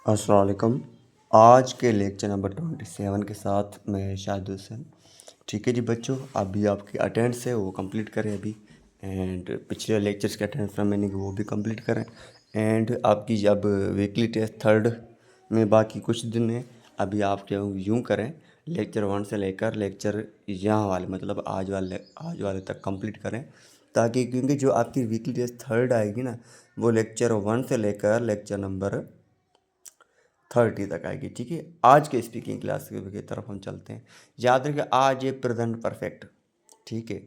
अस्सलाम वालेकुम। आज के लेक्चर नंबर 27 के साथ मैं शाहिद हुसैन। ठीक है जी बच्चों, अभी आपकी अटेंडेंस है वो कंप्लीट करें अभी। एंड पिछले लेक्चर्स के अटेंडेंस मैंने वो भी कंप्लीट करें। एंड आपकी जब वीकली टेस्ट थर्ड में बाकी कुछ दिन है, अभी आप यूँ करें, लेक्चर 1 से लेकर लेक्चर यहाँ वाले मतलब आज वाले तक कंप्लीट करें, ताकि क्योंकि जो आपकी वीकली टेस्ट थर्ड आएगी ना, वो लेक्चर 1 से लेकर लेक्चर नंबर 30 तक आएगी। ठीक है, आज के स्पीकिंग क्लास की तरफ हम चलते हैं। याद रखिए, आज ये प्रेजेंट परफेक्ट, ठीक है,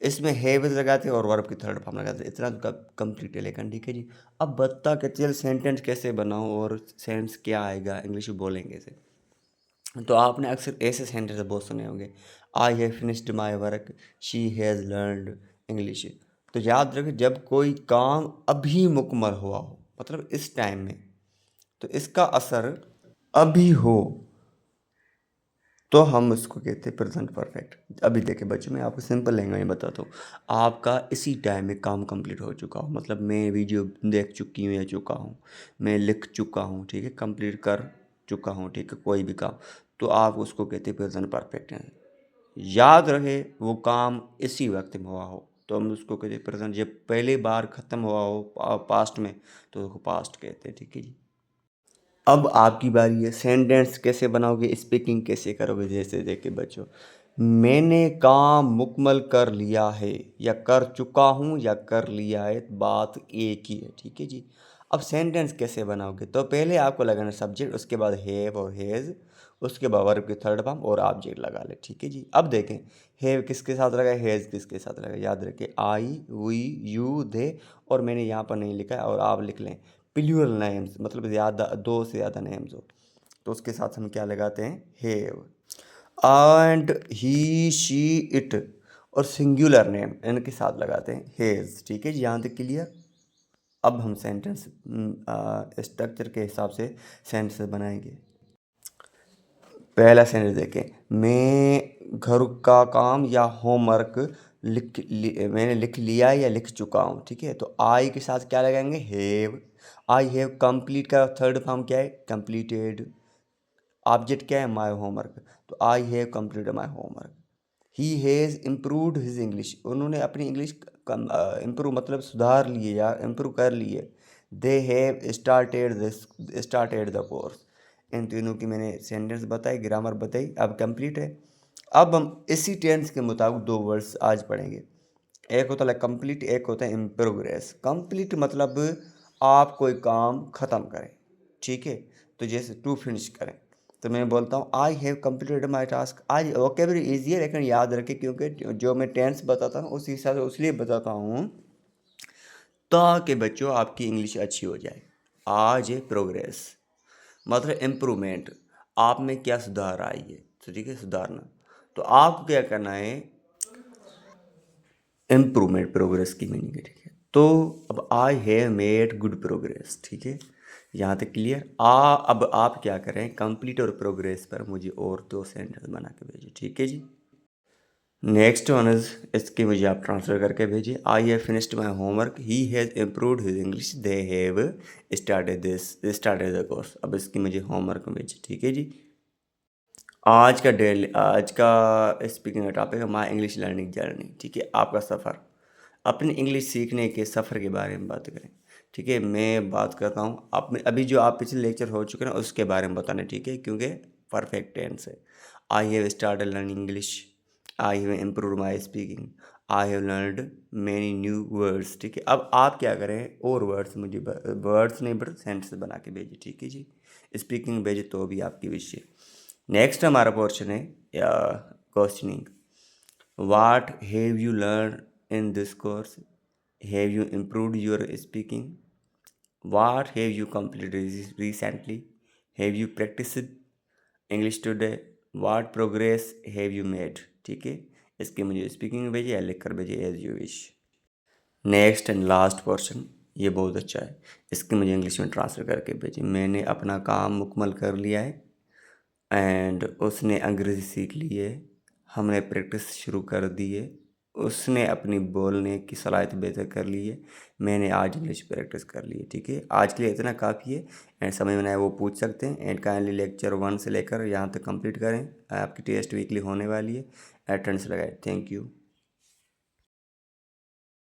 इसमें हैव लगाते हैं और वर्ब की थर्ड फॉर्म लगाते हैं। इतना तो कंप्लीट है लेकिन। ठीक है जी, अब बता के चल सेंटेंस कैसे बनाऊं और सेंस क्या आएगा, इंग्लिश में बोलेंगे इसे। तो आपने अक्सर ऐसे सेंटेंस बहुत सुने होंगे, I have finished my work, she has learned English. तो याद रखिए, जब कोई काम अभी मुकम्मल हुआ हो, मतलब इस टाइम में, तो इसका असर अभी हो, तो हम उसको कहते हैं प्रेजेंट परफेक्ट। अभी देखिए बच्चों, मैं आपको सिंपल लैंग्वेज में बताता हूँ। आपका इसी टाइम में काम कंप्लीट हो चुका हो, मतलब मैं वीडियो देख चुकी हूँ या चुका हूँ, मैं लिख चुका हूँ, ठीक है, कंप्लीट कर चुका हूँ, ठीक है, कोई भी काम, तो आप उसको कहते हैं प्रेजेंट परफेक्ट है। याद रहे वो काम इसी वक्त में हुआ हो, तो हम उसको कहते हैं प्रेजेंट। जब पहली बार ख़त्म हुआ हो पास्ट में, तो उसको पास्ट कहते हैं। ठीक है जी, अब आपकी बारी है। सेंटेंस कैसे बनाओगे, स्पीकिंग कैसे करोगे। जैसे देखिए बच्चों, मैंने काम मुकम्मल कर लिया है, या कर चुका हूँ या कर लिया है, बात एक ही है। ठीक है जी, अब सेंटेंस कैसे बनाओगे, तो पहले आपको लगाना सब्जेक्ट, उसके बाद हैव और हैज़, उसके बाद वर्ब की थर्ड फॉर्म और ऑब्जेक्ट लगा ले। ठीक है जी, अब देखें, हैव किसके साथ लगा, हैज़ किसके साथ लगा। याद रखें, आई, वी, यू, दे, और मैंने यहाँ पर नहीं लिखा है और आप लिख लें प्लूरल नेम्स, मतलब ज़्यादा, दो से ज़्यादा नेम्स हो, तो उसके साथ हम क्या लगाते हैं, have. And he, she, it, और सिंगुलर नेम इनके साथ लगाते हैं हैज़। ठीक है जी, यहाँ तक क्लियर। अब हम सेंटेंस स्ट्रक्चर के हिसाब से सेंटेंस बनाएंगे। पहला सेंटेंस देखें, मैं घर का काम या होमवर्क मैंने लिख लिया या लिख चुका हूँ। ठीक है, तो आई के साथ क्या लगाएंगे, हैव। आई हैव कंप्लीट का थर्ड फॉर्म क्या है, कंप्लीटेड। ऑब्जेक्ट क्या है, माय होमवर्क, तो I have completed my homework. He has improved his English, उन्होंने अपनी इंग्लिश इम्प्रूव मतलब सुधार लिए या इम्प्रूव कर लिए। They have started the course. इन तीनों की मैंने सेंटेंस बताई, ग्रामर बताई, अब कंप्लीट है। अब हम इसी टेंस के मुताबिक दो वर्ड्स आज पढ़ेंगे। एक होता है कंप्लीट, एक होता है इन प्रोग्रेस। कंप्लीट मतलब आप कोई काम ख़त्म करें, ठीक है, तो जैसे टू फिनिश करें, तो मैं बोलता हूँ I have completed my task. आज वोकेबलरी ईजी है, लेकिन याद रखें क्योंकि जो मैं टेंस बताता हूँ उस हिसाब से इसलिए बताता हूँ ताकि बच्चों आपकी इंग्लिश अच्छी हो जाए। आज है प्रोग्रेस, मतलब इम्प्रूवमेंट, आप में क्या सुधार आई है, तो ठीक है, सुधारना। तो आपको क्या करना है, इम्प्रूवमेंट, प्रोग्रेस की मीनिंग है। ठीक है, तो अब I have made good progress. ठीक है, यहाँ तक क्लियर। अब आप क्या करें, कंप्लीट और प्रोग्रेस पर मुझे और दो सेंटेंस बना के भेजिए। ठीक है जी, नेक्स्ट वन इज, इसके मुझे आप ट्रांसफर करके भेजिए। I have finished my homework, he has improved his English, they have started the course. अब इसकी मुझे होमवर्क में भेजिए। ठीक है जी, आज का स्पीकिंग का टॉपिक है माई इंग्लिश लर्निंग जर्नी। ठीक है, आपका सफ़र, अपनी इंग्लिश सीखने के सफ़र के बारे में बात करें। ठीक है, मैं बात करता हूँ अभी जो आप पिछले लेक्चर हो चुके हैं उसके बारे में बताना। ठीक है, क्योंकि परफेक्ट टेंस है। I have started learning English, I have improve my speaking, I have learned many new words. ठीक है, अब आप क्या करें, और वर्ड्स मुझे वर्ड्स नहीं बट सेंटेंस बना के भेजिए। ठीक है जी, स्पीकिंग भेजे तो भी आपकी विषय। नेक्स्ट हमारा पोर्शन है questioning. What have you learn in this course, have you improved your speaking, what have you completed recently, have you practiced English today, what progress have you made. ठीक है, इसके मुझे स्पीकिंग भेजिए या लिख कर भेजिए as you wish. Next and last portion, ये बहुत अच्छा है, इसके मुझे इंग्लिश में ट्रांसफर करके भेजिए। मैंने अपना काम मुकम्मल कर लिया है, एंड उसने अंग्रेज़ी सीख ली है, हमने प्रैक्टिस शुरू कर दी है, उसने अपनी बोलने की सलाहियत बेहतर कर ली है। मैंने आज इंग्लिश प्रैक्टिस कर ली है। ठीक है, आज के लिए इतना काफ़ी है। एंड समझ में ना आए वो पूछ सकते हैं। एंड काइंडली लेक्चर 1 से लेकर यहाँ तक कंप्लीट करें। आपकी टेस्ट वीकली होने वाली है। अटेंडेंस लगाए। Thank you.